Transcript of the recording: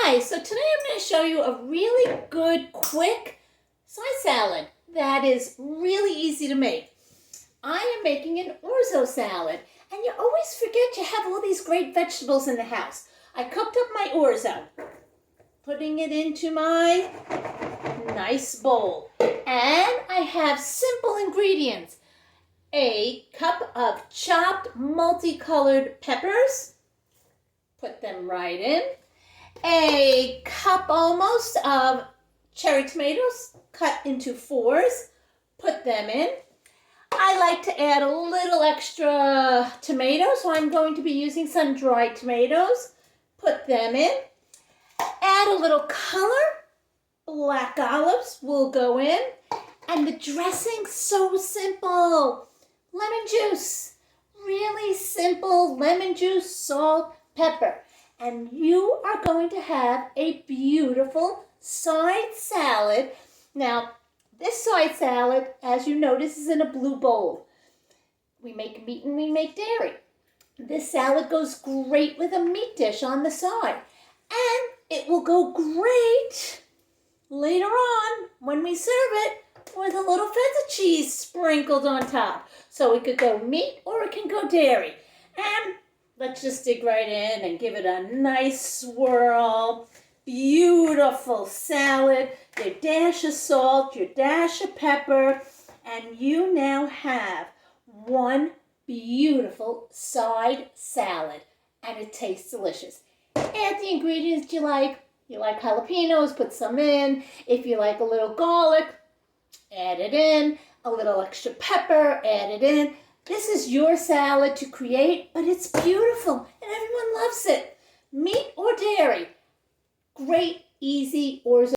Hi, so today I'm going to show you a really good, quick side salad that is really easy to make. I am making an orzo salad, and you always forget you have all these great vegetables in the house. I cooked up my orzo, putting it into my nice bowl, and I have simple ingredients. A cup of chopped multicolored peppers, put them right in. A cup almost of cherry tomatoes cut into fours, put them in. I like to add a little extra tomato, so I'm going to be using sun-dried tomatoes. Put them in. Add a little color. Black olives will go in. And the dressing, so simple. Lemon juice. Really simple lemon juice, salt, pepper. And you are going to have a beautiful side salad. Now, this side salad, as you notice, is in a blue bowl. We make meat and we make dairy. This salad goes great with a meat dish on the side. And it will go great later on when we serve it with a little feta cheese sprinkled on top. So it could go meat or it can go dairy. And let's just dig right in and give it a nice swirl. Beautiful salad. Your dash of salt, your dash of pepper, and you now have one beautiful side salad, and it tastes delicious. Add the ingredients you like. You like jalapenos, put some in. If you like a little garlic, add it in. A little extra pepper, add it in. This is your salad to create, but it's beautiful and everyone loves it. Meat or dairy. Great, easy orzo